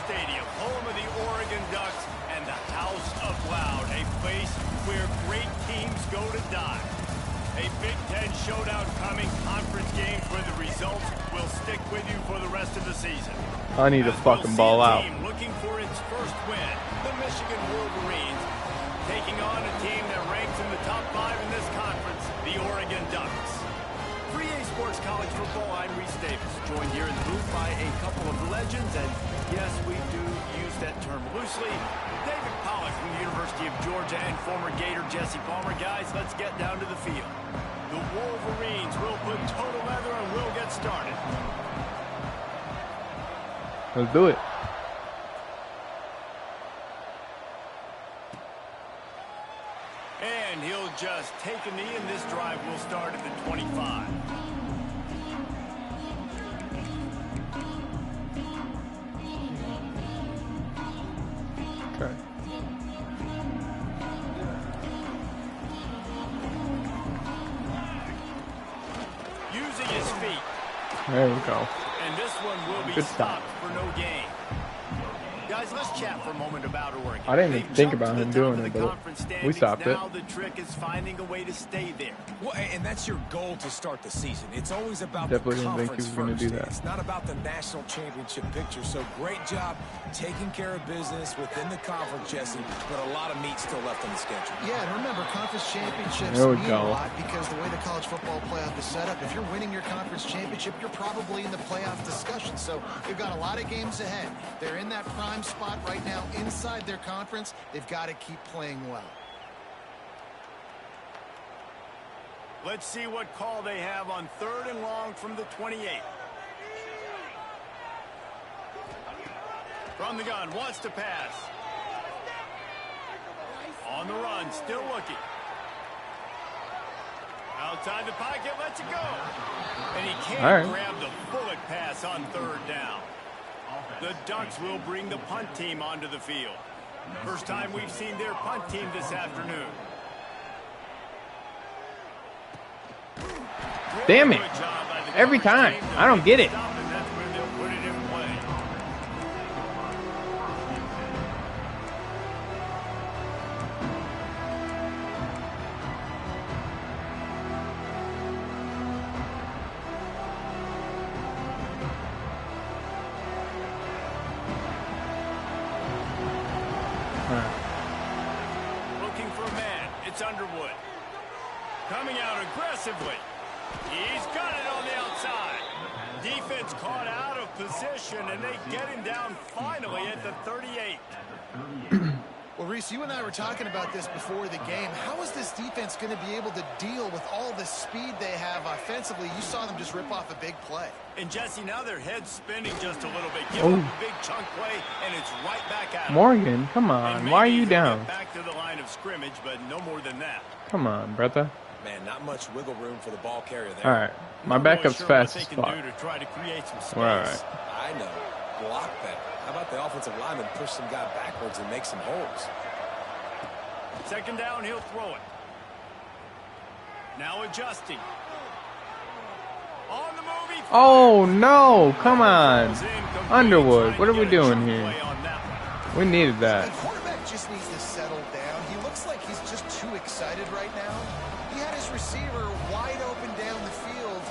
Stadium, home of the Oregon Ducks and the House of Loud, a place where great teams go to die. A Big Ten showdown coming, conference games where the results will stick with you for the rest of the season. I need to fucking ball out. Looking for its first win, the Michigan Wolverines, taking on a team that ranks in the top 5 in this conference, the Oregon Ducks. 3A Sports College Football, I'm Reese Davis, joined here in the booth by a couple of legends, and yes, we do use that term loosely. David Pollack from the University of Georgia and former Gator Jesse Palmer. Guys, let's get down to the field. The Wolverines will put total leather and we'll get started. Let's do it. And he'll just take a knee, and this drive will start at the 25. Okay. Using his feet. There we go. And this one will be stopped for no gain. Guys, let's chat for a moment about Oregon. I didn't even think about him doing it, but we stopped it. Now the trick is finding a way to stay there. Well, and that's your goal to start the season. It's always about Definitely the didn't think he conference was going to do that. It's not about the national championship picture. So great job taking care of business within the conference, Jesse, but a lot of meat still left on the schedule. Yeah, and remember, conference championships There we mean go. a lot because the way the college football playoff is set up, if you're winning your conference championship, you're probably in the playoff discussion. So they've got a lot of games ahead. They're in that prime spot right now inside their conference. They've got to keep playing well. Let's see what call they have on 3rd and long from the 28. From the gun, wants to pass. On the run, still looking. Outside the pocket, lets it go. And he can't grab the bullet pass on 3rd down. The Ducks will bring the punt team onto the field. First time we've seen their punt team this afternoon. Damn it. Every time. I don't get it. Looking for a man. It's Underwood. Coming out aggressively. He's got it on the outside. Defense caught out of position, and they get him down finally at the 38. Well, Reese, you and I were talking about this before the game. How is this defense going to be able to deal with all the speed they have offensively? You saw them just rip off a big play. And, Jesse, now their head's spinning just a little bit. Give them a big chunk play, and it's right back at them. Morgan, come on. Why are you down? Back to the line of scrimmage, but no more than that. Come on, brother. Man, not much wiggle room for the ball carrier there. All right. My backup's fast as fuck. We're all right. I know. Block better. How about the offensive lineman push some guy backwards and make some holes? Second down, he'll throw it. Now adjusting. On the move, he Oh, no. Come on. Underwood, what are we doing here? We needed that. The quarterback just needs to settle down. He looks like he's just too excited right now. He had his receiver wide open down the field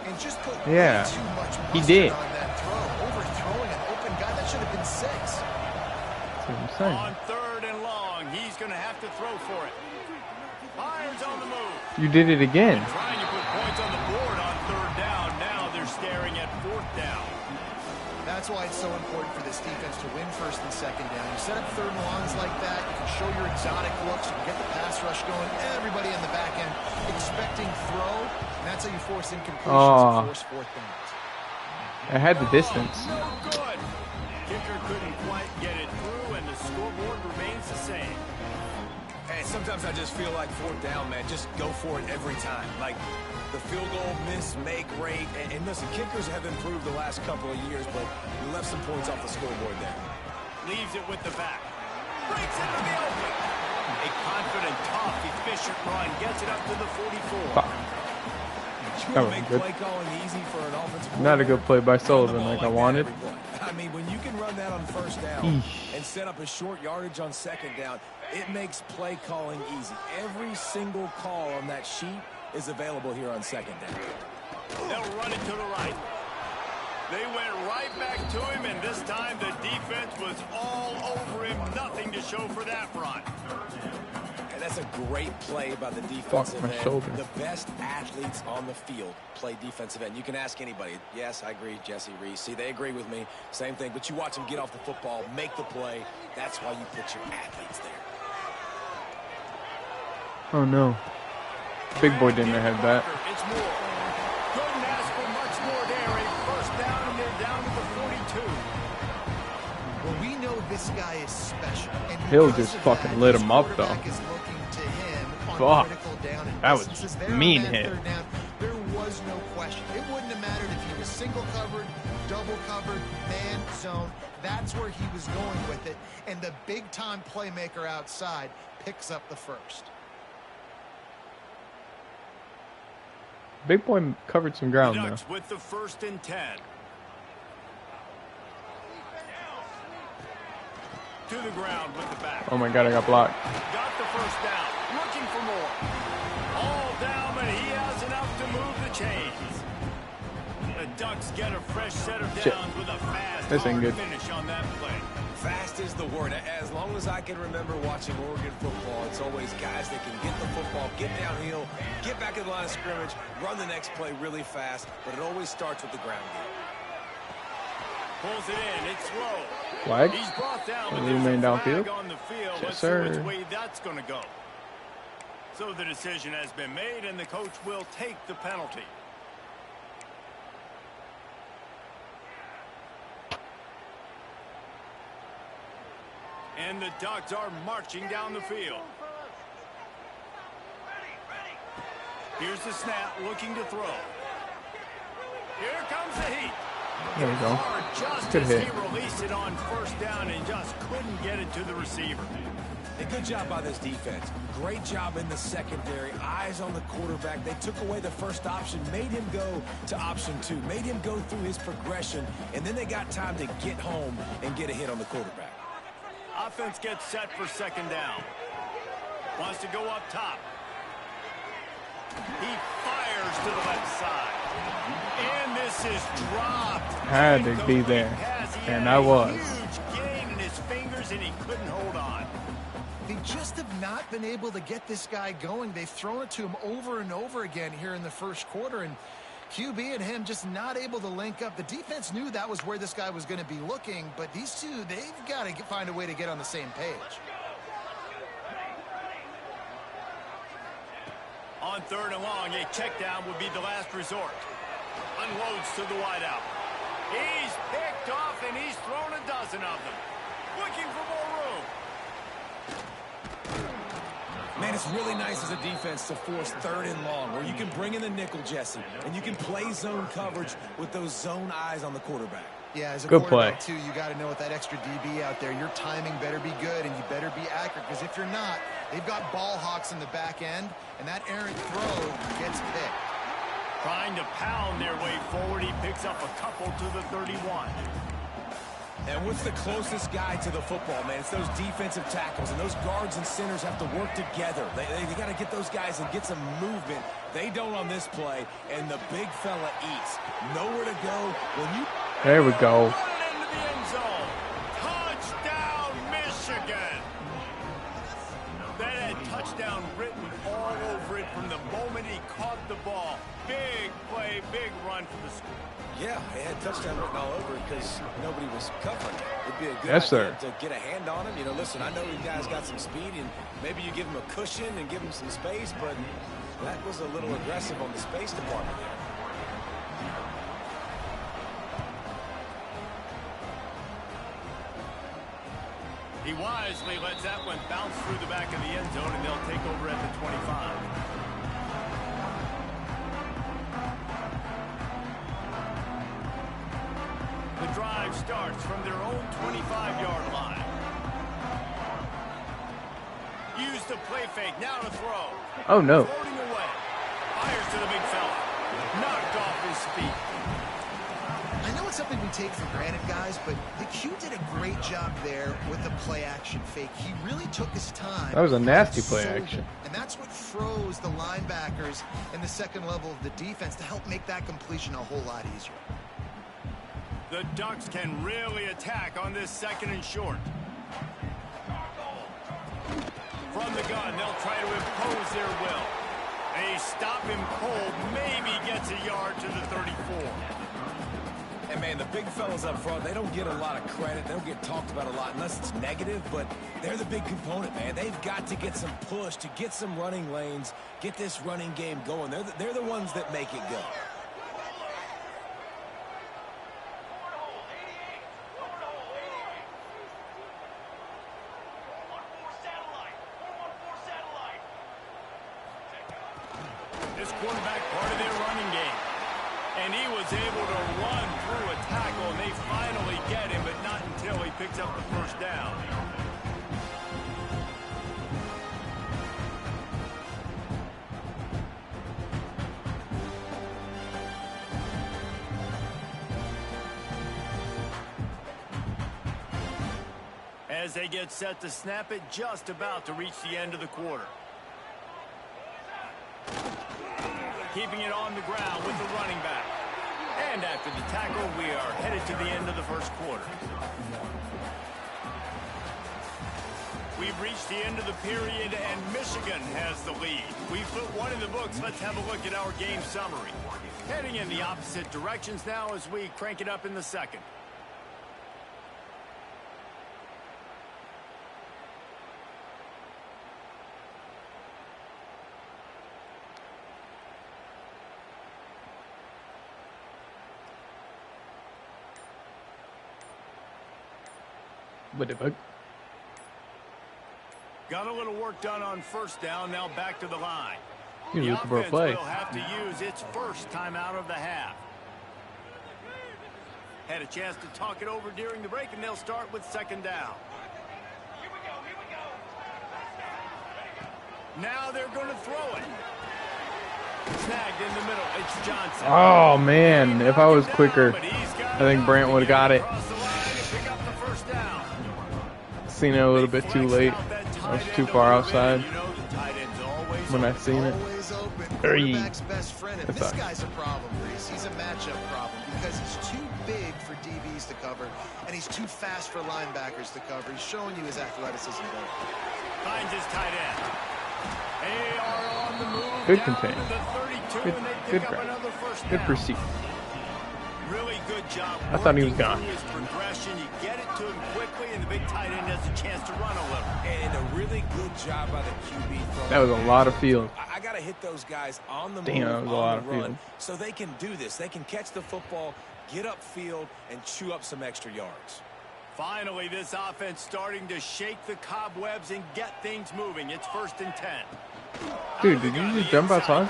and just put way too much mustard on that throw. Overthrowing an open guy. That should have been 6. That's what I'm saying. On third and long, he's going to have to throw for it. Irons on the move. You did it again. Trying to put points on the board on third down. Now they're staring at fourth down. That's why it's so important for this defense to win first and second down. You set up third and longs like that, you can show your exotic looks, you can get the pass rush going, everybody in the back end expecting throw, and that's how you force incompletions and force fourth downs. I had the distance. No good. Kicker couldn't quite get it through, and the scoreboard remains the same. Hey, sometimes I just feel like fourth down, man. Just go for it every time. Like the field goal miss, make rate. And listen, kickers have improved the last couple of years, but we left some points off the scoreboard there. Leaves it with the back. Breaks into the open. A confident, tough, efficient run. Gets it up to the 44. Fuck. That was good. Play calling easy for an offensive Not a good play by Sullivan like I wanted. I mean, when you can run that on first down and set up a short yardage on second down, it makes play calling easy. Every single call on that sheet is available here on second down. They'll run it to the right. They went right back to him, and this time the defense was all over him. Nothing to show for that run. And that's a great play by the defensive my end. shoulder. The best athletes on the field play defensive end. You can ask anybody. Yes, I agree, Jesse Reese. See, they agree with me. Same thing. But you watch them get off the football, make the play. That's why you put your athletes there. Oh, no. Big boy didn't have that. It's more. Couldn't ask for much more there. A first down, and they're down to the 42. Well, we know this guy is special. And Hill just fucking lit him up, though. Fuck. That was mean hit. There was no question. It wouldn't have mattered if he was single covered, double covered, man zone. That's where he was going with it. And the big-time playmaker outside picks up the first. Big boy covered some ground, though. Ducks with the 1st and 10. To the ground with the back. Oh, my God, I got blocked. Got the first down. Looking for more. All down, but he has enough to move the chains. The Ducks get a fresh set of downs with a fast finish on that play. Fast is the word. As long as I can remember watching Oregon football, it's always guys that can get the football, get downhill, get back in the line of scrimmage, run the next play really fast, but it always starts with the ground game. Pulls it in. It's low. Flag? He's brought down, but Remain there's a downfield. flag on the field. Yes, Let's sir. see which way that's going to go. So the decision has been made, and the coach will take the penalty. And the Ducks are marching down the field. Here's the snap, looking to throw. Here comes the heat. There we go. Just Good as hit. he released it on first down and just couldn't get it to the receiver. A good job by this defense. Great job in the secondary. Eyes on the quarterback. They took away the first option, made him go to option 2, made him go through his progression, and then they got time to get home and get a hit on the quarterback. Offense gets set for second down. Wants to go up top. He fires to the left side. And this is dropped. Had to be there. And I was. Huge gain in his fingers, and he couldn't hold on. They just have not been able to get this guy going. They've thrown it to him over and over again here in the first quarter, and QB and him just not able to link up. The defense knew that was where this guy was going to be looking, but these two, they've got to find a way to get on the same page. On 3rd and long, a check down would be the last resort. Unloads to the wideout. He's picked off, and he's thrown a dozen of them. Looking for more room. Man, it's really nice as a defense to force 3rd and long, where you can bring in the nickel, Jesse, and you can play zone coverage with those zone eyes on the quarterback. Yeah, as a good play quarterback, too, you got to know with that extra DB out there, your timing better be good and you better be accurate, because if you're not, they've got ball hawks in the back end, and that errant throw gets picked. Trying to pound their way forward, he picks up a couple to the 31. And what's the closest guy to the football, man? It's those defensive tackles, and those guards and centers have to work together. They got to get those guys and get some movement. They don't on this play, and the big fella eats. Nowhere to go when you... There we go. Running into the end zone. Touchdown, Michigan. That had touchdown written all over it from the moment he caught the ball. Big play, big run for the school. Yeah, it had touchdown written all over it because nobody was covering it. It'd be a good idea to get a hand on him. You know, listen, I know you guys got some speed, and maybe you give him a cushion and give him some space, but that was a little aggressive on the space department there. He wisely lets that one bounce through the back of the end zone, and they'll take over at the 25. The drive starts from their own 25-yard line. Use the play fake, now to throw. Oh, no. Floating away. Fires to the big fella. Knocked off his feet. I know it's something we take for granted, guys, but the Q did a great job there with the play-action fake. He really took his time. That was a nasty play-action. And that's what froze the linebackers in the second level of the defense to help make that completion a whole lot easier. The Ducks can really attack on this 2nd and short. From the gun, they'll try to impose their will. They stop him cold, maybe gets a yard to the 34. And, man, the big fellas up front, they don't get a lot of credit. They don't get talked about a lot unless it's negative, but they're the big component, man. They've got to get some push, to get some running lanes, get this running game going. They're the ones that make it go. This quarterback part of their running game. And he was able to run through a tackle, and they finally get him, but not until he picks up the first down. As they get set to snap it, just about to reach the end of the quarter. Keeping it on the ground with the running back. And after the tackle, we are headed to the end of the first quarter. We've reached the end of the period, and Michigan has the lead. We've put one in the books. Let's have a look at our game summary. Heading in the opposite directions now as we crank it up in the second. What the fuck? Got a little work done on first down, now back to the line. You're The looking for a offense play. will have to use its first timeout of the half. Had a chance to talk it over during the break, and they'll start with second down. Now they're going to throw it. Snagged in the middle. It's Johnson. Oh, man. If I was quicker, I think Brant would have got it. Seen it a little bit too late. I was too far outside when I seen it. This guy's a problem, Reese. He's a matchup problem because he's too big for DBs to cover, and he's too fast for linebackers to cover. He's showing you his athleticism there. Finds his tight end. They are on the move. Good contain. Good grab. Good perceive. Really good job. I thought he was gone. His progression, you get it to him quickly, and the big tight end has a chance to run a little. And a really good job by the QB. That was a lot of field. I got to hit those guys on the move, Damn, that was a lot of run, field. so they can do this. They can catch the football, get upfield, and chew up some extra yards. Finally, this offense starting to shake the cobwebs and get things moving. It's 1st and 10. Dude, did you just jump outside?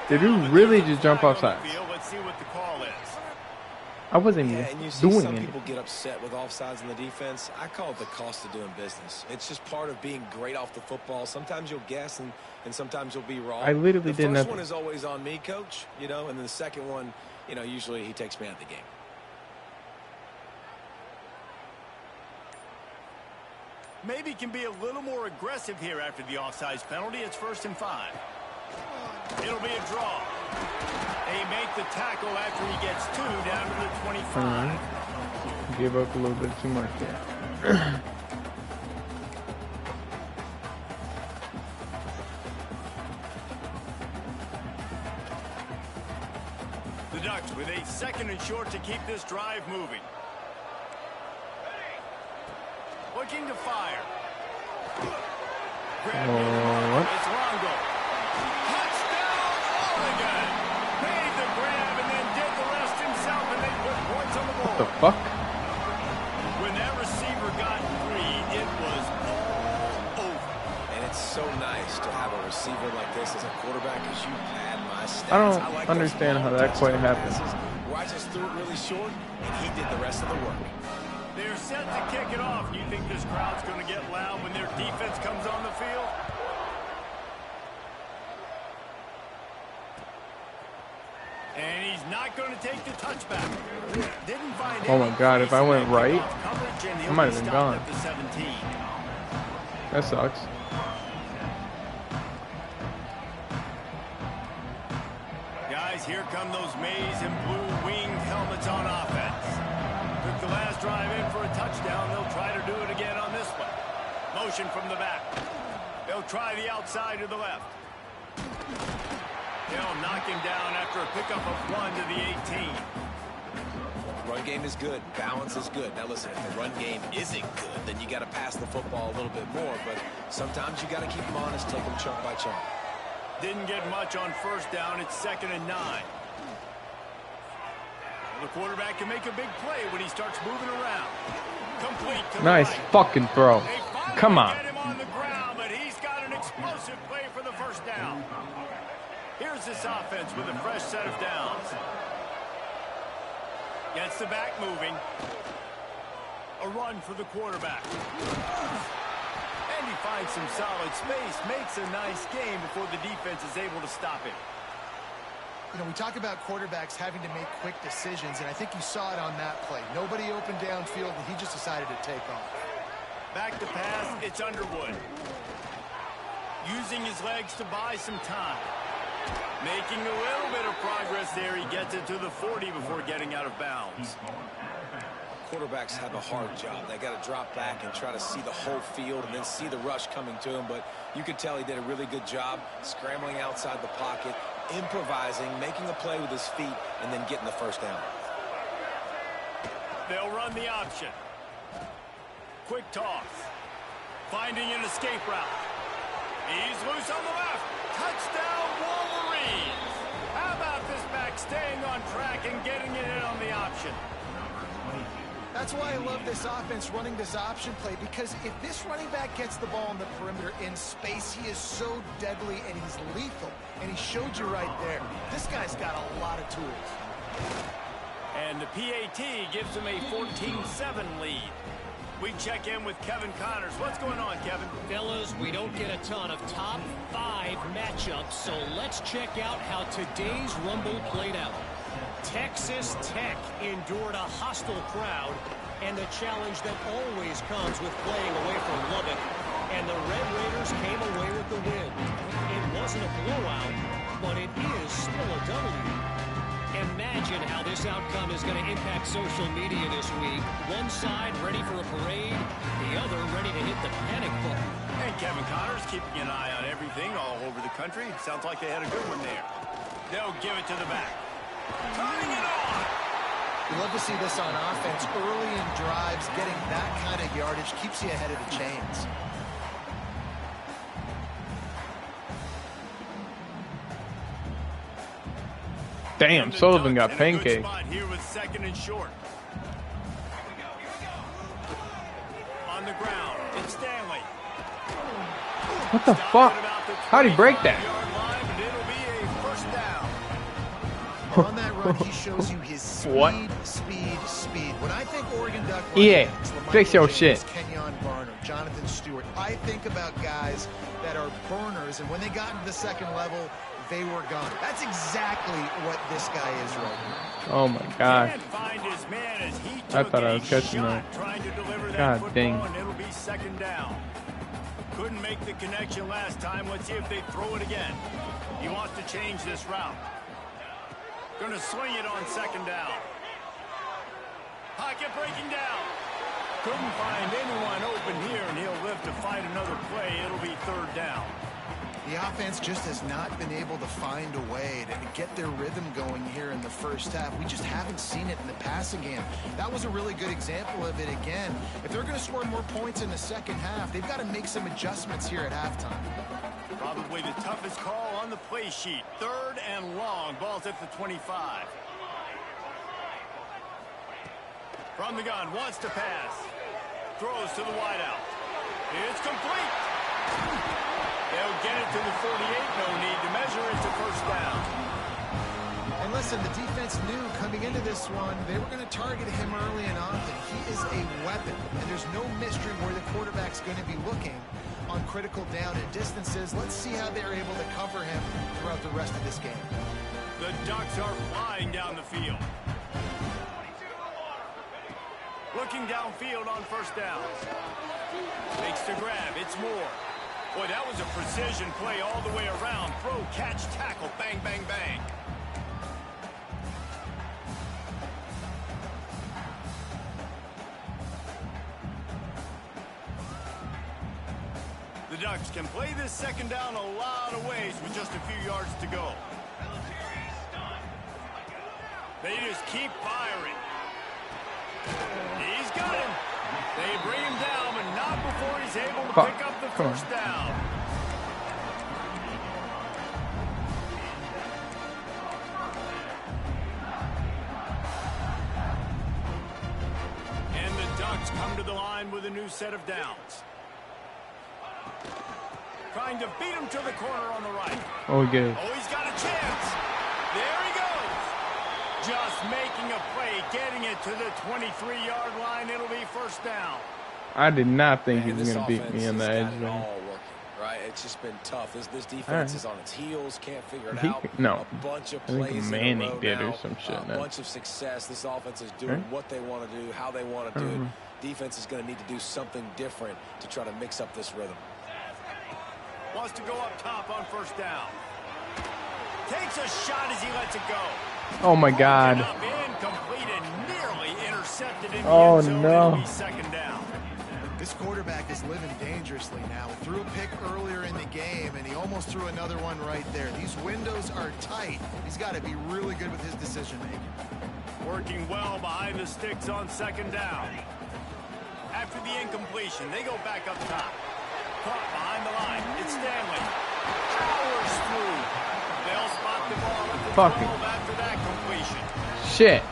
Did you really just jump outside? Let's see what the call is. I wasn't Yeah, even and you see doing some it. people get upset with offsides in the defense. I call it the cost of doing business. It's just part of being great off the football. Sometimes you'll guess and sometimes you'll be wrong. I literally did The first nothing. one is always on me, coach, and then the second one, usually he takes me out of the game. Maybe can be a little more aggressive here after the offsides penalty. It's 1st and 5. It'll be a draw. They make the tackle after he gets 2 down to the 25. Gave up a little bit too much there. The Ducks with a 2nd and short to keep this drive moving. Looking to fire. What? It's Longo. Touchdown, Oregon. Made the grab and then did the rest himself, and they put points on the board. What the fuck? When that receiver got free, it was all over. And it's so nice to have a receiver like this as a quarterback as you pad my stats. I don't understand how that quite happened. Where I just threw it really short, and he did the rest of the work. They're set to kick it off. Do you think this crowd's going to get loud when their defense comes on the field? And he's not going to take the touchback. Didn't find Oh my God, if I went right, I might have been gone. At the 17. That sucks. Guys, here come those maize and blue winged helmets on offense. Took the last drive in for a touchdown. They'll try to do it again on this one. Motion from the back. They'll try the outside to the left. They'll knock him down after a pickup of 1 to the 18. Run game is good. Balance is good. Now listen, if the run game isn't good, then you got to pass the football a little bit more. But sometimes you got to keep them honest, take them chunk by chunk. Didn't get much on 1st down. It's 2nd and 9. The quarterback can make a big play when he starts moving around. Complete to the Nice right. fucking throw. They finally Come on. get him on the ground, but he's got an explosive play for the 1st down. Here's this offense with a fresh set of downs. Gets the back moving. A run for the quarterback. And he finds some solid space, makes a nice game before the defense is able to stop him. We talk about quarterbacks having to make quick decisions, and I think you saw it on that play. Nobody open downfield, and he just decided to take off. Back to pass, it's Underwood. Using his legs to buy some time. Making a little bit of progress there. He gets it to the 40 before getting out of bounds. Quarterbacks have a hard job. They got to drop back and try to see the whole field and then see the rush coming to him. But you could tell he did a really good job scrambling outside the pocket, improvising, making a play with his feet, and then getting the 1st down. They'll run the option. Quick toss. Finding an escape route. He's loose on the left. Touchdown, Wolverines. How about this back staying on track and getting it in on the option? That's why I love this offense running this option play, because if this running back gets the ball on the perimeter in space, he is so deadly and he's lethal. And he showed you right there. This guy's got a lot of tools. And the PAT gives him a 14-7 lead. We check in with Kevin Connors. What's going on, Kevin? Fellas, we don't get a ton of top 5 matchups, so let's check out how today's Rumble played out. Texas Tech endured a hostile crowd and the challenge that always comes with playing away from Lubbock, and the Red Raiders came away with the win. It wasn't a blowout, but it is still a W. Imagine how this outcome is going to impact social media this week. One side ready for a parade, the other ready to hit the panic button. And Kevin Connors keeping an eye on everything all over the country. Sounds like they had a good one there. They'll give it to the back. Turning it on! You love to see this on offense. Early in drives, getting that kind of yardage keeps you ahead of the chains. Damn, Sullivan got pancaked. Here with 2nd and short. On the ground, it's Stanley. What the fuck? How'd he break that? On that run, he shows you his speed, What? speed. When I think Oregon Duck, Yeah, fix your shit. Kenyon Barner, Jonathan Stewart. I think about guys that are burners, and when they got into the second level, they were gone. That's exactly what this guy is right now. Oh my god. I thought I was catching that. God dang. It'll be 2nd down. Couldn't make the connection last time. Let's see if they throw it again. He wants to change this route. Gonna swing it on 2nd down. Pocket breaking down. Couldn't find anyone open here, and he'll live to fight another play. It'll be 3rd down. The offense just has not been able to find a way to get their rhythm going here in the first half. We just haven't seen it in the passing game. That was a really good example of it again. If they're going to score more points in the second half, they've got to make some adjustments here at halftime. Probably the toughest call on the play sheet. 3rd and long. Ball's at the 25. From the gun, wants to pass. Throws to the wideout. It's complete. They'll get it to the 48. No need to measure it to 1st down. And listen, the defense knew coming into this one, they were going to target him early and often. He is a weapon, and there's no mystery where the quarterback's going to be looking on critical down and distances. Let's see how they're able to cover him throughout the rest of this game. The Ducks are flying down the field. Looking downfield on 1st down. Makes the grab. It's Moore. Boy, that was a precision play all the way around. Throw, catch, tackle, bang, bang, bang. The Ducks can play this 2nd down a lot of ways with just a few yards to go. They just keep firing. He's got him. They bring him down, but not before he's able to pick up the 1st down. And the Ducks come to the line with a new set of downs. Trying to beat him to the corner on the right. Oh, good. Oh, he's got a chance. There he goes. Just making a play, getting it to the 23-yard line. It'll be 1st down. I did not think he was going to beat me in the edge zone. All working, right? It's just been tough. This defense is on its heels. Can't figure it out. No. A bunch of I think plays Manning in a row did now, or some shit. a bunch of success. This offense is doing what they want to do, how they want to do it. Defense is going to need to do something different to try to mix up this rhythm. Wants to go up top on 1st down. Takes a shot as he lets it go. Oh my god. Incomplete and nearly intercepted in the Oh end zone. no. It'll be 2nd down. This quarterback is living dangerously now. Threw a pick earlier in the game, and he almost threw another one right there. These windows are tight. He's got to be really good with his decision-making. Working well behind the sticks on 2nd down. After the incompletion, they go back up top. Caught behind the line. It's Stanley. Powers through. They'll spot the ball at the 12 after that completion. Shit.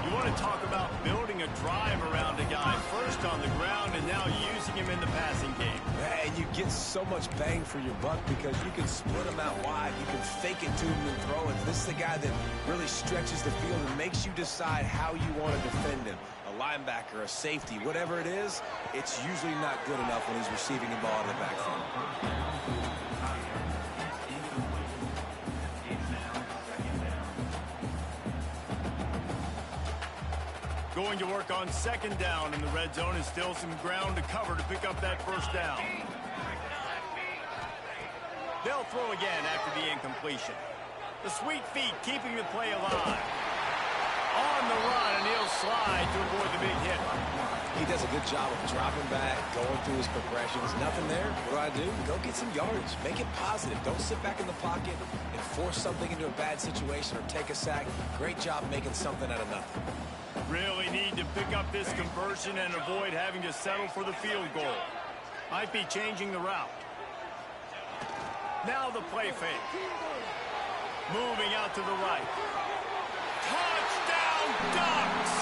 You want to talk about building a drive around a guy first on the ground and now using him in the passing game. And you get so much bang for your buck because you can split him out wide. You can fake it to him and throw it. This is the guy that really stretches the field and makes you decide how you want to defend him. A linebacker, a safety, whatever it is, it's usually not good enough when he's receiving the ball in the backfield. Going to work on second down in the red zone is still some ground to cover to pick up that first down. They'll throw again after the incompletion. The sweet feet keeping the play alive. On the run, and he'll slide to avoid the big hit. He does a good job of dropping back, going through his progressions. Nothing there. What do? Go get some yards. Make it positive. Don't sit back in the pocket and force something into a bad situation or take a sack. Great job making something out of nothing. Really need to pick up this conversion and avoid having to settle for the field goal. Might be changing the route. Now the play fake. Moving out to the right. Touchdown Ducks!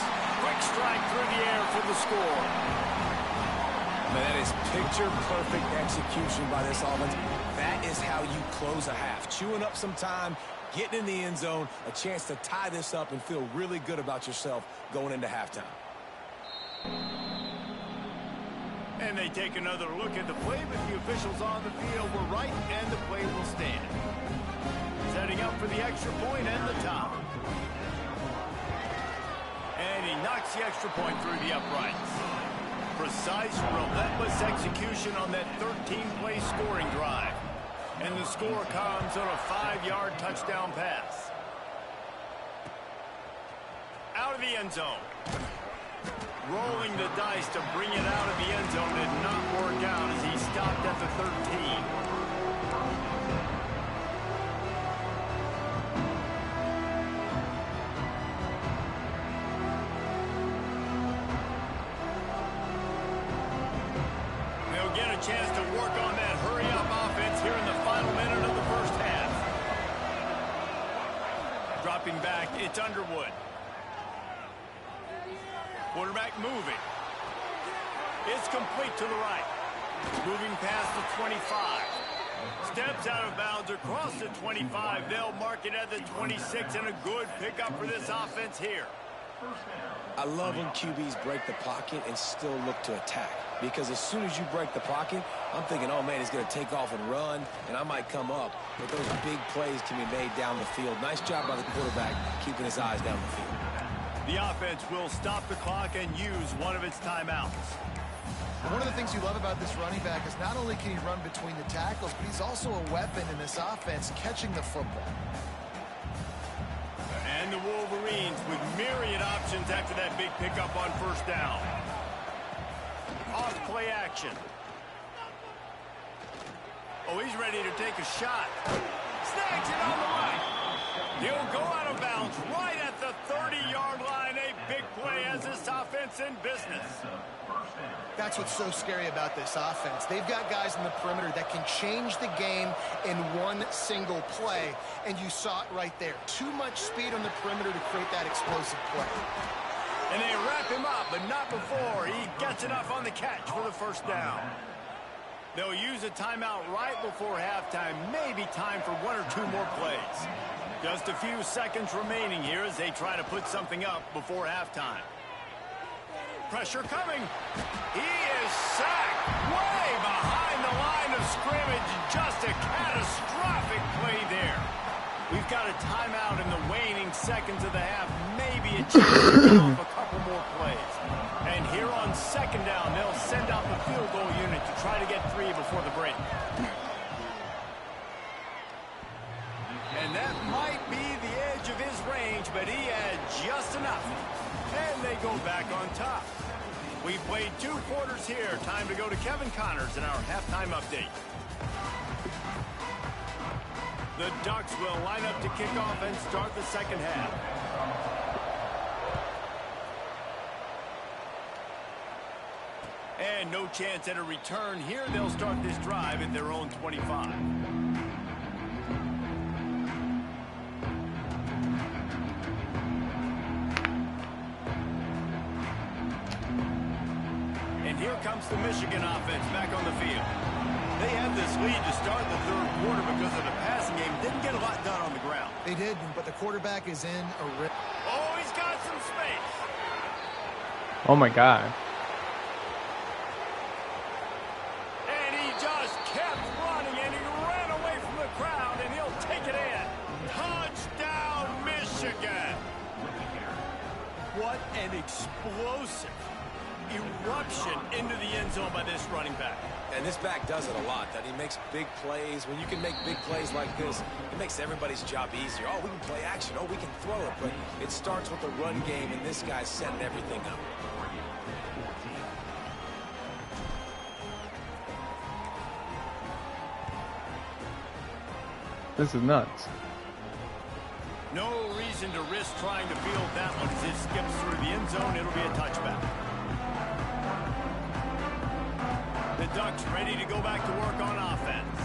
Quick strike through the air for the score. Man, that is picture-perfect execution by this offense. That is how you close a half. Chewing up some time, getting in the end zone, a chance to tie this up and feel really good about yourself going into halftime. And they take another look at the play, but the officials on the field were right, and the play will stand. Setting up for the extra point and the top. And he knocks the extra point through the uprights. Precise, relentless execution on that 13-play scoring drive. And the score comes on a 5-yard touchdown pass. Out of the end zone. Rolling the dice to bring it out of the end zone did not work out as he stopped at the 13. They'll get a chance to work on that hurry-up offense here in the final minute of the first half. Dropping back, it's Underwood. Quarterback moving. It's complete to the right. Moving past the 25. Steps out of bounds across the 25. They'll mark it at the 26, and a good pickup for this offense here. I love when QBs break the pocket and still look to attack. Because as soon as you break the pocket, I'm thinking, oh, man, he's going to take off and run, and I might come up. But those big plays can be made down the field. Nice job by the quarterback keeping his eyes down the field. The offense will stop the clock and use one of its timeouts. One of the things you love about this running back is not only can he run between the tackles, but he's also a weapon in this offense catching the football. And the Wolverines with myriad options after that big pickup on first down. Off play action. Oh, he's ready to take a shot. Snags it on the right. He'll go out of bounds right at the 30-yard line. A big play as this offense in business. That's what's so scary about this offense. They've got guys in the perimeter that can change the game in one single play, and you saw it right there. Too much speed on the perimeter to create that explosive play. And they wrap him up, but not before he gets enough on the catch for the first down. They'll use a timeout right before halftime. Maybe time for one or two more plays. Just a few seconds remaining here as they try to put something up before halftime. Pressure coming. He is sacked way behind the line of scrimmage. Just a catastrophic play there. We've got a timeout in the waning seconds of the half. Maybe a chance to get off a couple more plays. And here on second down, they'll send out the field goal unit to try to get 3 before the break. And that might be the edge of his range, but he had just enough. And they go back on top. We've played 2 quarters here. Time to go to Kevin Connors in our halftime update. The Ducks will line up to kick off and start the second half. And no chance at a return here. They'll start this drive at their own 25. Here comes the Michigan offense back on the field. They had this lead to start the third quarter because of the passing game. Didn't get a lot done on the ground. They did, but the quarterback is in a rip. Oh, he's got some space. Oh my God. And he just kept running, and he ran away from the crowd, and he'll take it in. Touchdown, Michigan. What an explosive eruption into the end zone by this running back. And this back does it a lot. That he makes big plays. When you can make big plays like this, it makes everybody's job easier. Oh, we can play action. Oh, we can throw it. But it starts with the run game, and this guy's setting everything up. This is nuts. No reason to risk trying to field that one as it skips through the end zone. It'll be a touchback. The Ducks ready to go back to work on offense.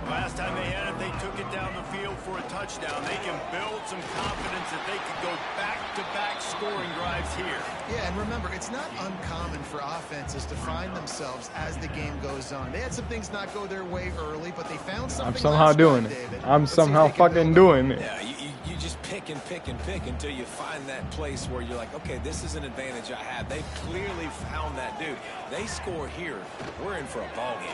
Last time they had it, they took it down the field for a touchdown. They can build some confidence that they could go back-to-back scoring drives here. Yeah, and remember, it's not uncommon for offenses to find themselves as the game goes on. They had some things not go their way early, but they found something. I'm somehow doing it. I'm somehow fucking doing it. Yeah, you just pick and pick and pick until you find that place where you're like, okay, this is an advantage I have. They clearly found that dude. They score here. We're in for a ball game.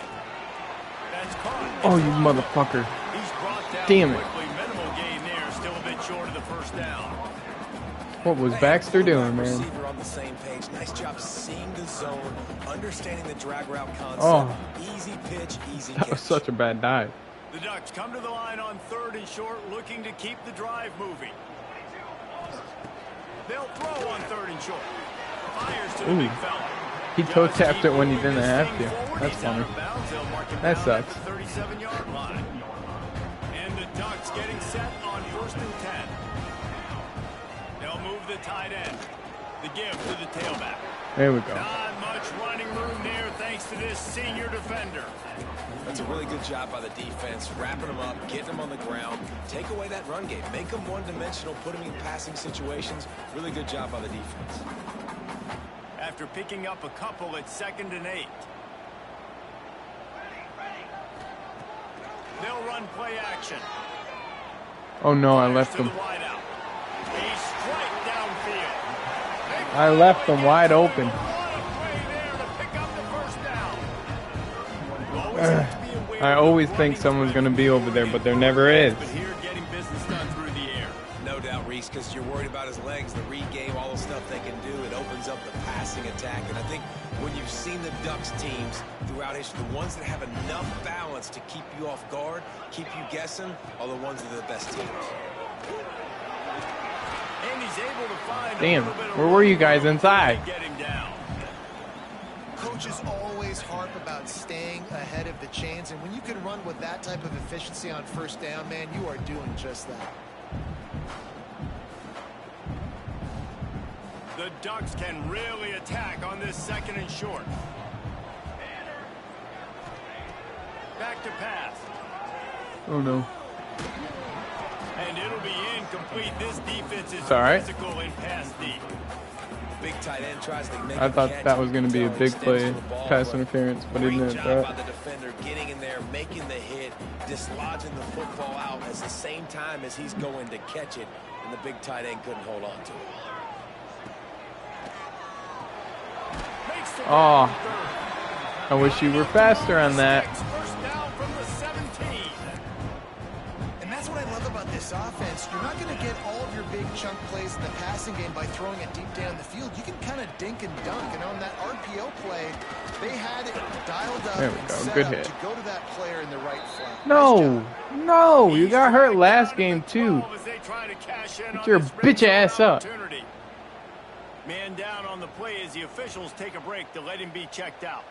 That's caught. Oh, you motherfucker. He's brought down Damn it. quickly. Minimal gain there. Still a bit short of the first down. What was Baxter doing, man? Receiver on the same page. Nice job seeing the zone, understanding the drag route concept. Oh. Easy pitch, easy That catch. was such a bad dive. The Ducks come to the line on 3rd and short, looking to keep the drive moving. They'll throw on 3rd and short. Fires to the big fella. He toe tapped it when he didn't have to. That's funny. That sucks. 37-yard line. And the Ducks getting set on 1st and 10. They'll move the tight end. The give to the tailback. There we go. Not much running room there thanks to this senior defender. That's a really good job by the defense, wrapping them up, getting them on the ground, take away that run game, make them one-dimensional, put them in passing situations. Really good job by the defense. After picking up a couple at 2nd and 8. They'll run play action. Oh no, I left him. I left them wide open. I always think someone's going to be over there, but there never is. No doubt, Reese, because you're worried about his legs, the read game, all the stuff they can do. It opens up the passing attack. And I think when you've seen the Ducks teams throughout history, the ones that have enough balance to keep you off guard, keep you guessing, are the ones that are the best teams. And he's able to find Damn, where were you guys inside? Get him down. Coaches always harp about staying ahead of the chains, and when you can run with that type of efficiency on 1st down, man, you are doing just that. The Ducks can really attack on this 2nd and short. Back to pass. Oh no. And it'll be incomplete. This defense is physical and pass deep. Big tight end tries to make I thought that was going to be a big play, pass interference, but it didn't. Great job by the defender getting in there, making the hit, dislodging the football out at the same time as he's going to catch it, and the big tight end couldn't hold on to it. Oh, I wish you were faster on that. First down from the 17. And that's what I love about this offense. You're not going to get all of your big chunk plays in the passing game by throwing it deep down the field. You can kind of dink and dunk. And on that RPO play, they had it dialed up There we and go. set Good up hit. to go to that player in the right flank. No, no, you got hurt last game too. Get your bitch ass up. Man down on the play as the officials take a break to let him be checked out.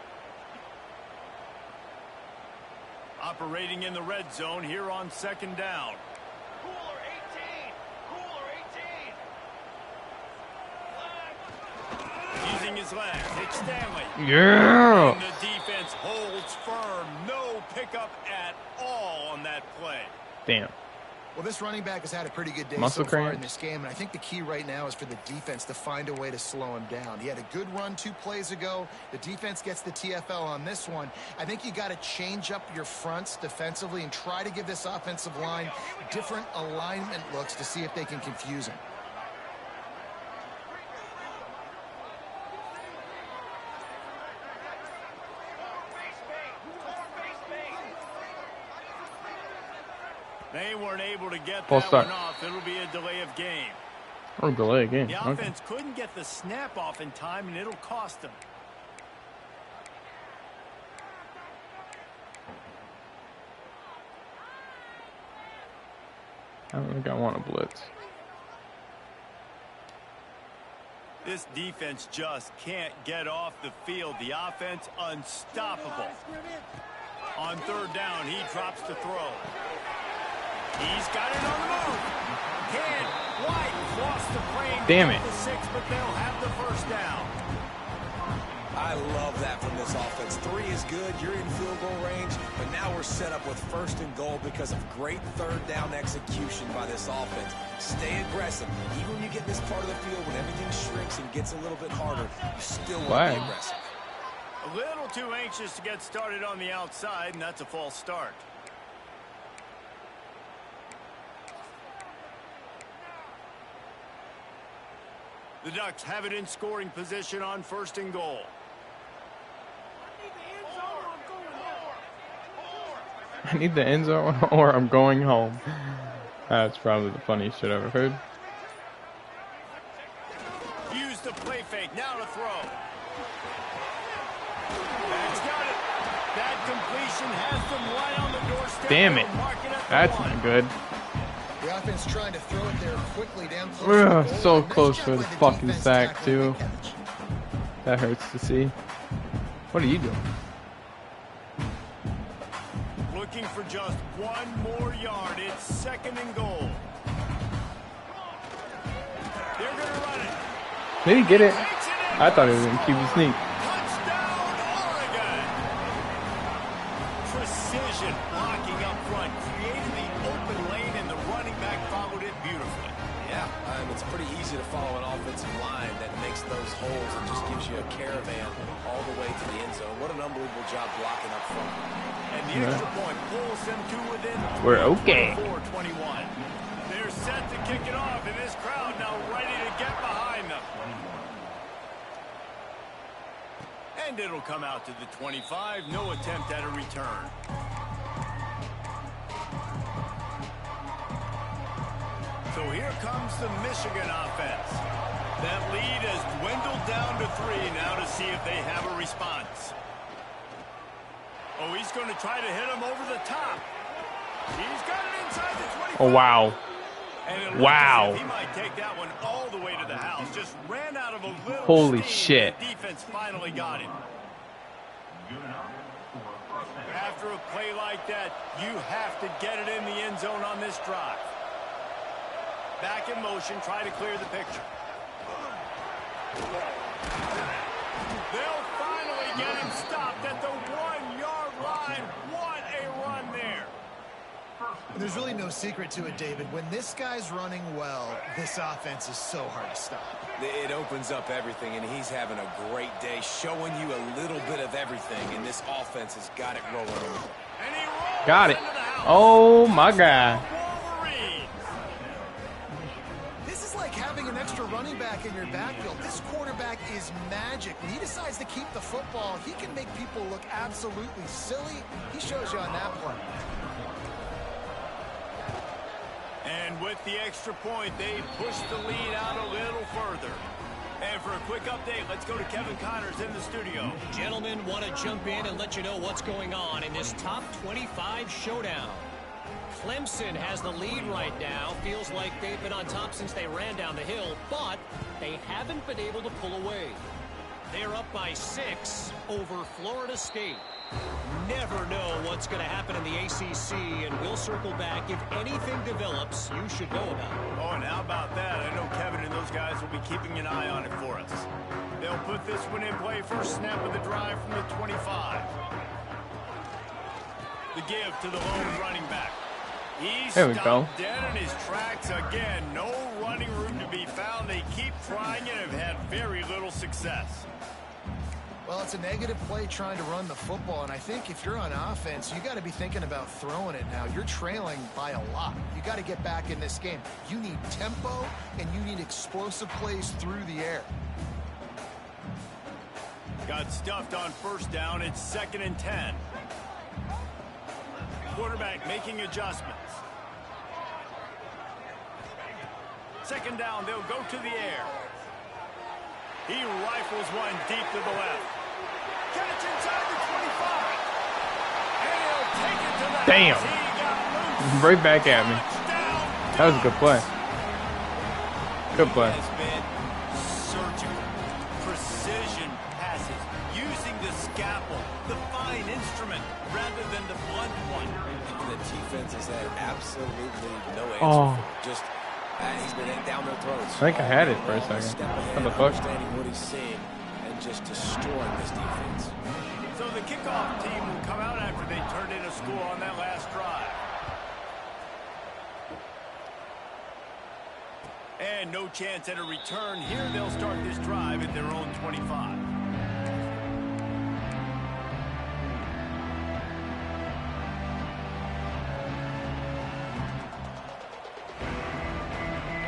Operating in the red zone here on 2nd down. Cooler 18. Cooler 18. Using his legs, it's Stanley. Yeah. And the defense holds firm. No pickup at all on that play. Damn. Well, this running back has had a pretty good day Muscle so far cramps. in this game, and I think the key right now is for the defense to find a way to slow him down. He had a good run 2 plays ago. The defense gets the TFL on this one. I think you got to change up your fronts defensively and try to give this offensive line different alignment looks to see if they can confuse him. They weren't able to get False that start. one off. It'll be a delay of game. Or delay again. The Okay. offense couldn't get the snap off in time, and it'll cost them. I don't think I want to blitz. This defense just can't get off the field. The offense unstoppable. On third down, he drops the throw. He's got it on the move. Can White cross the plane. Damn it. The 6, but they'll have the first down. I love that from this offense. 3 is good. You're in field goal range, but now we're set up with 1st and goal because of great third down execution by this offense. Stay aggressive. Even when you get this part of the field, when everything shrinks and gets a little bit harder, you still want to be aggressive. A little too anxious to get started on the outside, and that's a false start. The Ducks have it in scoring position on 1st and goal. I need the end zone or I'm going home. That's probably the funniest shit I've ever heard. Use the play fake. Now to throw. That's got it. That completion has them right on the doorstep. Damn it. That's one. not good. The offense trying to throw it there quickly down close. Ugh, to the goal so line. Nice close job for the by the fucking defense sack, tackling too. the catch. That hurts to see. What are you doing? Looking for just 1 more yard. It's 2nd and goal. They're going to run it. Did he get it? Takes it in. I thought he was going to keep the sneak. Touchdown, Oregon. Precision blocking up front. Created the open lane, and the running back followed it beautifully. Yeah, it's pretty easy to follow an offensive line that makes those holes and just gives you a caravan all the way to the end zone. What an unbelievable job blocking up front. And the extra point pulls them to within We're okay. 4-21. They're set to kick it off, and this crowd now ready to get behind them. And it'll come out to the 25. No attempt at a return. So here comes the Michigan offense. That lead has dwindled down to 3 now to see if they have a response. Oh, he's going to try to hit him over the top. He's got it inside the 25. Oh, wow. And it looks Wow. as if he might take that one all the way to the house. Just ran out of a little Holy steam. shit. The defense finally got him. After a play like that, you have to get it in the end zone on this drive. Back in motion, try to clear the picture. They'll finally get him stopped at the 1-yard line. What a run there. There's really no secret to it, David. When this guy's running well, this offense is so hard to stop. It opens up everything, and he's having a great day, showing you a little bit of everything, and this offense has got it rolling. And he rolls Got it. into the house. Oh, my God. Wolverines. This is like having an extra running back in your backfield. This quarterback is magic. When he decides to keep the football, he can make people look absolutely silly. He shows you on that play. And with the extra point, they push the lead out a little further. And for a quick update, let's go to Kevin Connors in the studio. Gentlemen, want to jump in and let you know what's going on in this top 25 showdown. Clemson has the lead right now. Feels like they've been on top since they ran down the hill, but they haven't been able to pull away. They're up by 6 over Florida State. Never know what's going to happen in the ACC, and we'll circle back. If anything develops, you should know about it. Oh, and how about that? I know Kevin and those guys will be keeping an eye on it for us. They'll put this one in play. First snap of the drive from the 25. The give to the lone running back. He's There we stopped go. dead in his tracks again. No running room to be found. They keep trying and have had very little success. Well, it's a negative play trying to run the football, and I think if you're on offense, you got to be thinking about throwing it now. You're trailing by a lot. You got to get back in this game. You need tempo, and you need explosive plays through the air. Got stuffed on first down. It's 2nd and 10. Quarterback making adjustments. second down, they'll go to the air. He rifles one deep to the left. Catch inside the 25. And he'll take it to the Damn. house. He got loose. Right back at me. Touchdown, That was a good play. Good play. Has been surgical, precision passes, using the scalpel, the fine instrument, rather than the blunt one. The defense has had absolutely no answer. Oh. Just he's been down their throats. I think I had it for a second. What the fuck? Understanding what he's seeing and just destroying this defense. So the kickoff team will come out after they turned in a score on that last drive. And no chance at a return here. They'll start this drive at their own 25.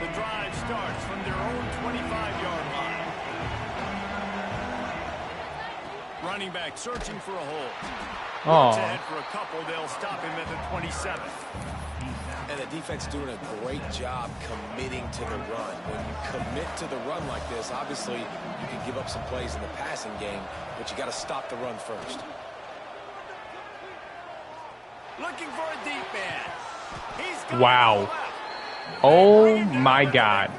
The drive starts from their own 25-yard line. Running back searching for a hole. Looks ahead for a couple. They'll stop him at the 27. And the defense doing a great job committing to the run. When you commit to the run like this, obviously you can give up some plays in the passing game, but you got to stop the run first. Looking for a deep man. He's got Wow. Oh my God.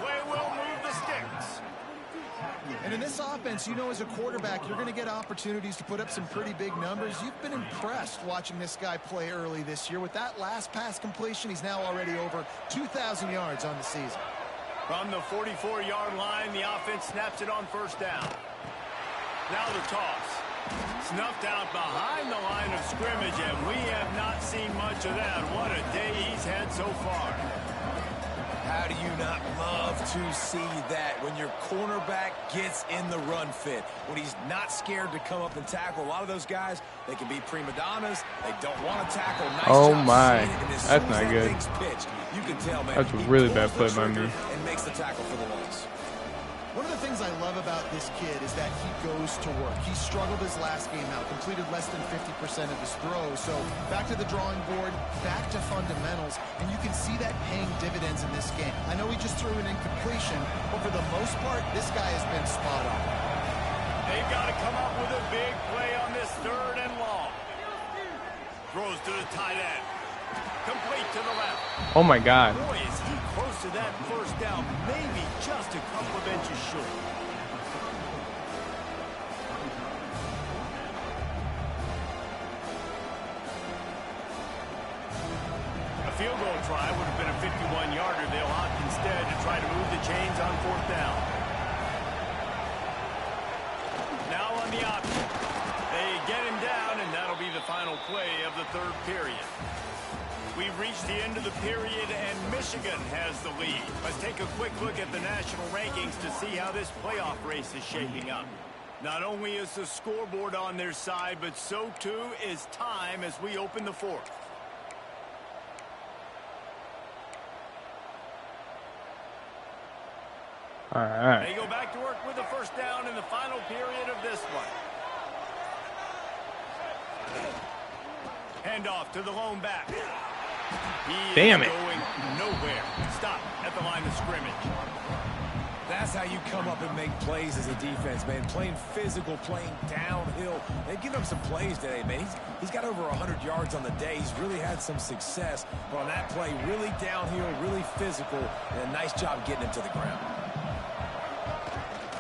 And in this offense, you know, as a quarterback, you're going to get opportunities to put up some pretty big numbers. You've been impressed watching this guy play early this year. With that last pass completion, he's now already over 2,000 yards on the season. From the 44-yard line, the offense snaps it on first down. Now the toss. Snuffed out behind the line of scrimmage, and we have not seen much of that. What a day he's had so far. How do you not love to see that when your cornerback gets in the run fit? When he's not scared to come up and tackle. A lot of those guys, they can be prima donnas. They don't want to tackle. Nice job my. seeing it, and as That's soon as not that good. thing's pitched, you can tell, man. That's a he really pulls bad the play by trigger me. and makes the tackle for the loss. One of the things I love about this kid is that he goes to work. He struggled his last game out, completed less than 50% of his throws. So back to the drawing board, back to fundamentals, and you can see that paying dividends in this game. I know he just threw an incompletion, but for the most part, this guy has been spot on. They've got to come up with a big play on this third and long. Throws to the tight end. Complete to the left. Oh my God. Boy, is he close to that first down. Maybe just a couple of inches short. A field goal try would have been a 51-yarder. They'll opt instead to try to move the chains on fourth down. Now on the option. They get him down, and that'll be the final play of the third period. We've reached the end of the period, and Michigan has the lead. Let's take a quick look at the national rankings to see how this playoff race is shaping up. Not only is the scoreboard on their side, but so too is time as we open the fourth. All right. They go back to work with the first down in the final period of this one. Handoff to the lone back. He Damn is it. going nowhere. Stop at the line of scrimmage. That's how you come up and make plays as a defense, man. Playing physical, playing downhill. They've given up some plays today, man. He's got over 100 yards on the day. He's really had some success. But on that play, really downhill, really physical, and a nice job getting him to the ground.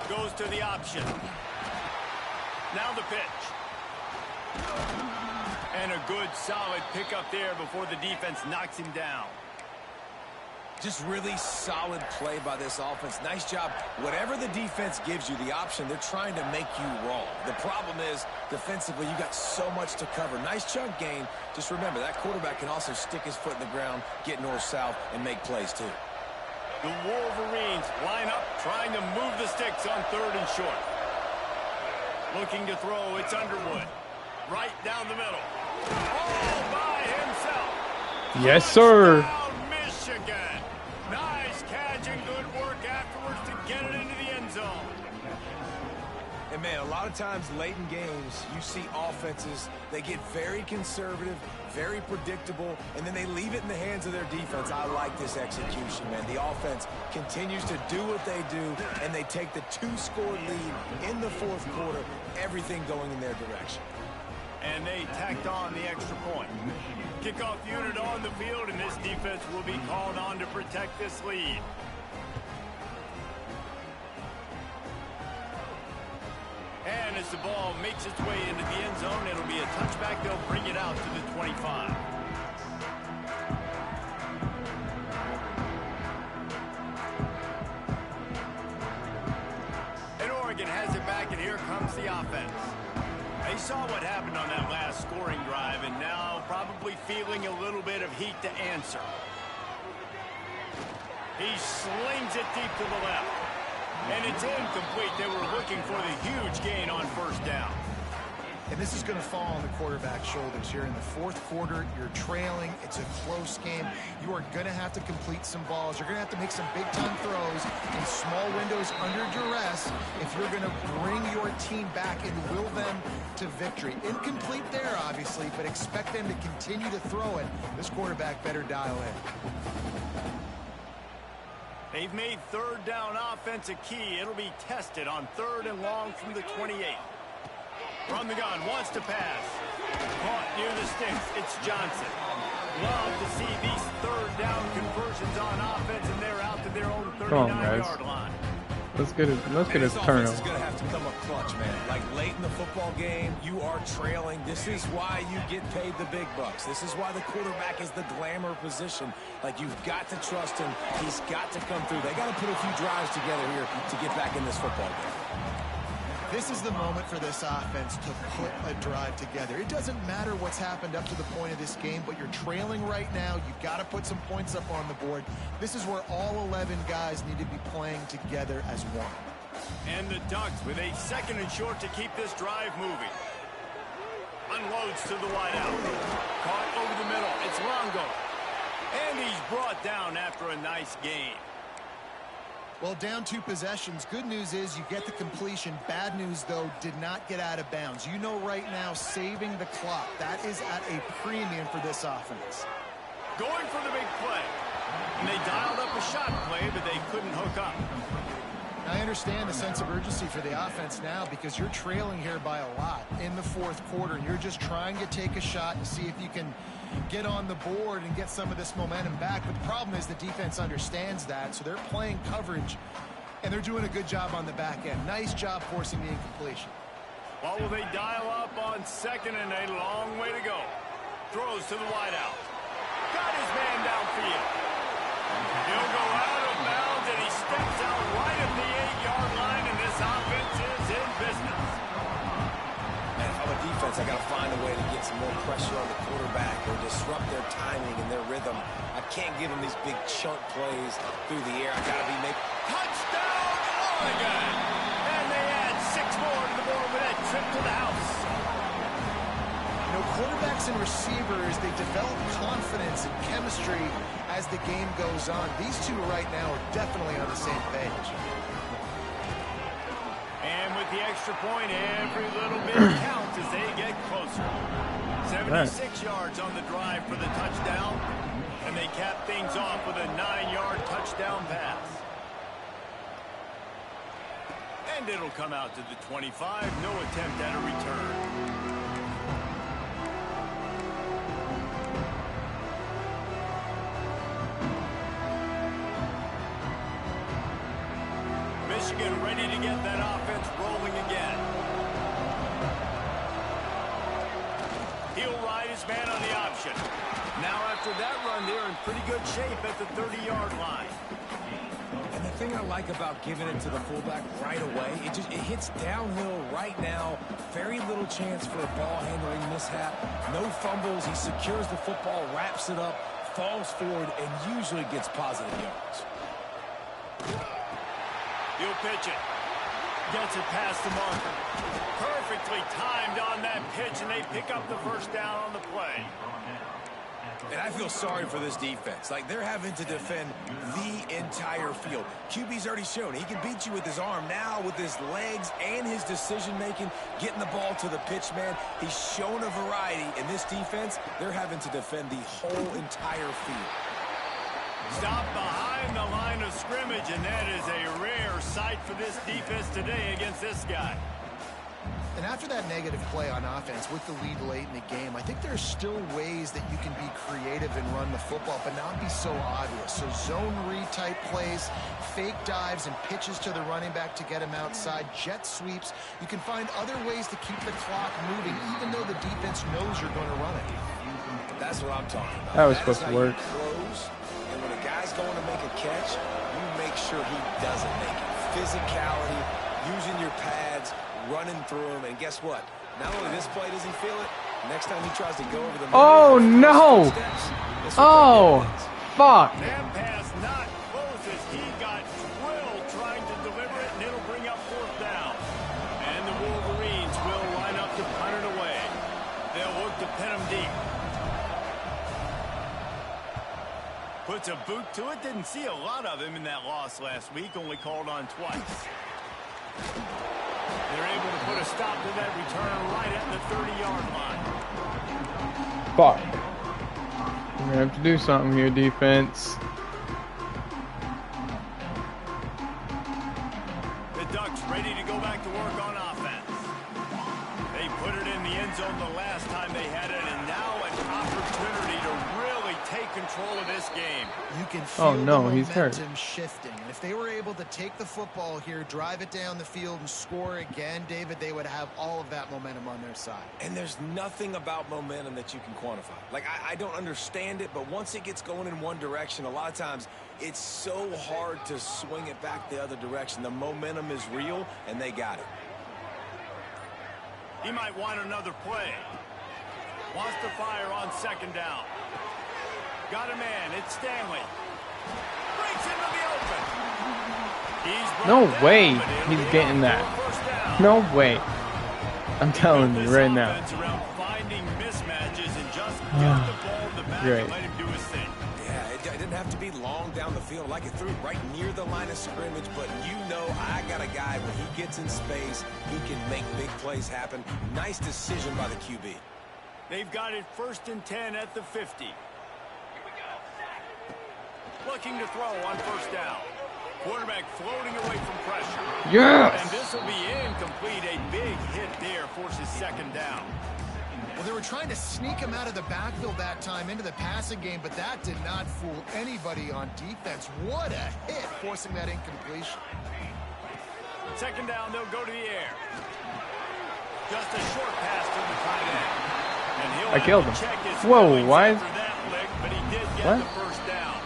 Goes to the option. Now the pitch. And a good, solid pickup there before the defense knocks him down. Just really solid play by this offense. Nice job. Whatever the defense gives you, the option, they're trying to make you wrong. The problem is, defensively, you got so much to cover. Nice chunk gain. Just remember, that quarterback can also stick his foot in the ground, get north-south, and make plays too. The Wolverines line up, trying to move the sticks on third and short. Looking to throw, it's Underwood. Right down the middle. All by himself. Yes, sir. Touchdown, Michigan. Nice catch and good work afterwards to get it into the end zone. And, man, a lot of of times late in games, you see offenses, they get very conservative, very predictable, and then they leave it in the hands of their defense. I like this execution, man. The offense continues to do what they do, and they take the 2-score lead in the fourth quarter, everything going in their direction. And they tacked on the extra point. Kickoff unit on the field, and this defense will be called on to protect this lead. And as the ball makes its way into the end zone, it'll be a touchback. They'll bring it out to the 25. And Oregon has it back, and here comes the offense. They saw what happened on that last scoring drive, and now probably feeling a little bit of heat to answer. He slings it deep to the left. And it's incomplete. They were looking for the huge gain on first down. And this is going to fall on the quarterback's shoulders here in the fourth quarter. You're trailing. It's a close game. You are going to have to complete some balls. You're going to have to make some big-time throws in small windows under duress if you're going to bring your team back and will them to victory. Incomplete there, obviously, but expect them to continue to throw it. This quarterback better dial in. They've made third down offense a key. It'll be tested on 3rd and long from the 28. From the gun, wants to pass. Caught near the sticks. It's Johnson. Love to see these third down conversions on offense, and they're out to their own 39-yard line. Let's get his turnover. This is going to have to come up clutch, man. Like late in the football game, you are trailing. This is why you get paid the big bucks. This is why the quarterback is the glamour position. Like, you've got to trust him. He's got to come through. They got to put a few drives together here to get back in this football game. This is the moment for this offense to put a drive together. It doesn't matter what's happened up to the point of this game, but you're trailing right now. You've got to put some points up on the board. This is where all 11 guys need to be playing together as one. And the Ducks with a 2nd and short to keep this drive moving. Unloads to the wide out. Caught over the middle. It's Longo. And he's brought down after a nice gain. Well, down 2 possessions. Good news is you get the completion. Bad news, though, did not get out of bounds. You know right now, saving the clock. That is at a premium for this offense. Going for the big play. And they dialed up a shot play, but they couldn't hook up. I understand the sense of urgency for the offense now because you're trailing here by a lot in the fourth quarter, and you're just trying to take a shot and see if you can get on the board and get some of this momentum back. But the problem is the defense understands that, so they're playing coverage, and they're doing a good job on the back end. Nice job forcing the incompletion. Well, will they dial up on 2nd and a long way to go? Throws to the wideout. Got his man downfield. He'll go out of bounds, and he steps out right at the 8-yard line, and this offense is in business. Man, if I'm a defense, I got to find a way to get some more pressure on the quarterback or disrupt their timing and their rhythm. I can't give them these big chunk plays through the air. I got to be making touchdown, Oregon! And they add 6 more to the board with that trip to the house. You know, quarterbacks and receivers, they develop confidence and chemistry as the game goes on. These two right now are definitely on the same page. And with the extra point, every little bit counts as they get closer. 76 yards on the drive for the touchdown. And they cap things off with a 9-yard touchdown pass. And it'll come out to the 25. No attempt at a return. Michigan ready to get that offense rolling again. He'll ride his man on the option. Now after that run, they're in pretty good shape at the 30-yard line. And the thing I like about giving it to the fullback right away, it hits downhill right now. Very little chance for a ball handling mishap. No fumbles. He secures the football, wraps it up, falls forward, and usually gets positive yards. He'll pitch it. Gets it past the marker. Perfectly timed on that pitch, and they pick up the first down on the play. And I feel sorry for this defense. Like, they're having to defend the entire field. QB's already shown he can beat you with his arm. Now with his legs and his decision-making, getting the ball to the pitch man, he's shown a variety. In this defense, they're having to defend the whole entire field. Stop behind the line of scrimmage, and that is a rare sight for this defense today against this guy. And after that negative play on offense with the lead late in the game, I think there's still ways that you can be creative and run the football, but not be so obvious. So zone read type plays, fake dives and pitches to the running back to get him outside, jet sweeps. You can find other ways to keep the clock moving, even though the defense knows you're going to run it. That's what I'm talking about. That was supposed to work. Close, and when a guy's going to make a catch, you make sure he doesn't make it. Physicality, using your pads, running through him, and guess what? Not only this play does he feel it, next time he tries to go over the Oh no! Oh, fuck! That pass not close as he got drilled trying to deliver it, and it'll bring up fourth down. And the Wolverines will line up to punt it away. They'll look to pin him deep. Puts a boot to it. Didn't see a lot of him in that loss last week. Only called on twice. They're able to put a stop to that return right at the 30-yard line. Fuck. We're gonna have to do something here, defense. The Ducks ready to go back to work on offense. They put it in the end zone the last time they had it, and now an opportunity to really take control of this game. You can feel the momentum he's hurt. shifting. And if they were able to take the football here, drive it down the field, and score again, David, they would have all of that momentum on their side. And there's nothing about momentum that you can quantify. Like, I don't understand it, but once it gets going in one direction, a lot of times it's so hard to swing it back the other direction. The momentum is real, and they got it. He might want another play. Wants to fire on second down. Got a man. It's Stanley. Breaks into the open. No way he's getting that. No way. I'm telling you right now. Finding mismatches and just get the ball in the back and let him do his thing. Yeah, it didn't have to be long down the field. Like, it threw it right near the line of scrimmage, but you know I got a guy when he gets in space, he can make big plays happen. Nice decision by the QB. They've got it 1st and 10 at the 50. Looking to throw on first down. Quarterback floating away from pressure. Yes! And this will be incomplete. A big hit there forces second down. Well, they were trying to sneak him out of the backfield that time into the passing game, but that did not fool anybody on defense. What a hit, forcing that incompletion. Second down, they'll go to the air. Just a short pass to the tight end. And he'll I killed him. check his Whoa, why? after that lick, but he did get What? the first down.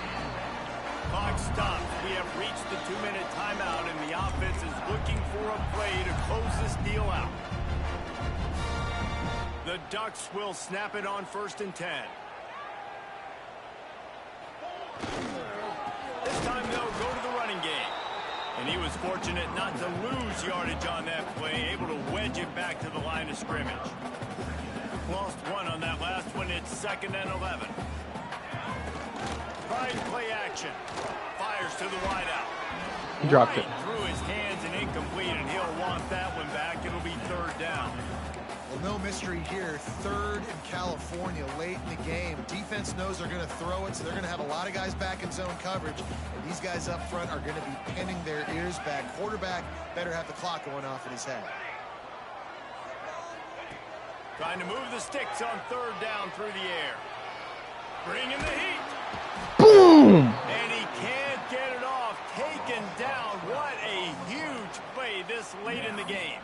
Clock stops. We have reached the 2-minute timeout, and the offense is looking for a play to close this deal out. The Ducks will snap it on 1st and 10. This time they'll go to the running game. And he was fortunate not to lose yardage on that play, able to wedge it back to the line of scrimmage. Lost one on that last one. It's 2nd and 11. Trying play action. Fires to the wideout. He dropped it. Through his hands and incomplete, and he'll want that one back. It'll be 3rd down. Well, no mystery here. 3rd in California late in the game. Defense knows they're going to throw it, so they're going to have a lot of guys back in zone coverage. And these guys up front are going to be pinning their ears back. Quarterback better have the clock going off in his head. Trying to move the sticks on 3rd down through the air. Bringing the heat. Boom! And he can't get it off. Taken down. What a huge play this late in the game.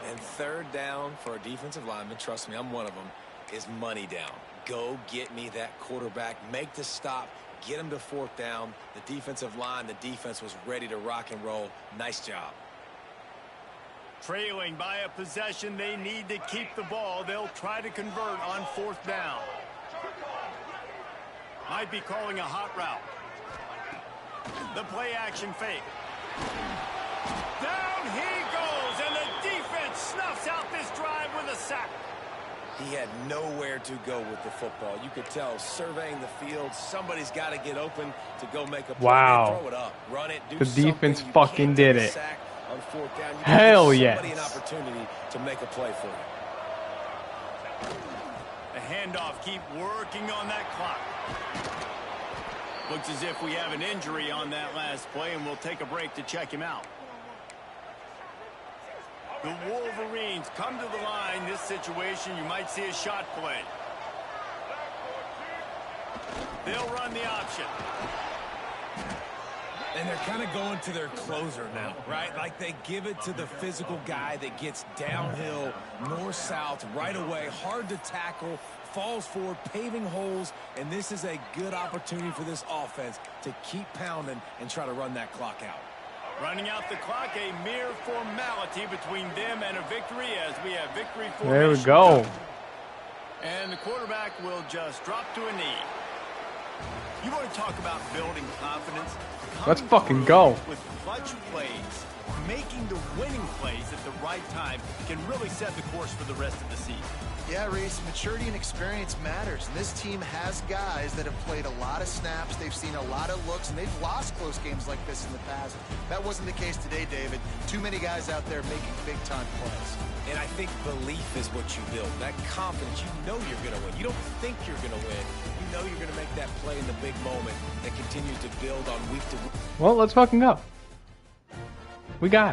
And 3rd down for a defensive lineman, trust me, I'm one of them, is money down. Go get me that quarterback. Make the stop. Get him to 4th down. The defensive line, the defense was ready to rock and roll. Nice job. Trailing by a possession, they need to keep the ball. They'll try to convert on 4th down. Might be calling a hot route. The play action fake. Down he goes, and the defense snuffs out this drive with a sack. He had nowhere to go with the football. You could tell, surveying the field, somebody's got to get open to go make a play. Wow. Throw it up, run it, do The defense something. You fucking can't did take a it. sack on fourth down. You Hell give yes. somebody an opportunity to make a play for you. The handoff, keep working on that clock. Looks as if we have an injury on that last play, and we'll take a break to check him out. The Wolverines come to the line. This situation, you might see a shot play. They'll run the option. And they're kind of going to their closer now, right? Like they give it to the physical guy that gets downhill, north-south, right away, hard to tackle, falls forward, paving holes, and this is a good opportunity for this offense to keep pounding and try to run that clock out. Running out the clock, a mere formality between them and a victory as we have victory formation. There we go. And the quarterback will just drop to a knee. You want to talk about building confidence? Let's fucking go. With clutch plays, making the winning plays at the right time can really set the course for the rest of the season. Yeah, Reese, maturity and experience matters. And this team has guys that have played a lot of snaps. They've seen a lot of looks, and they've lost close games like this in the past. That wasn't the case today, David. Too many guys out there making big-time plays. And I think belief is what you build. That confidence, you know you're going to win. You don't think you're going to win. You know you're going to make that play in the big moment that continues to build on week to week. Well, let's fucking go. We got it.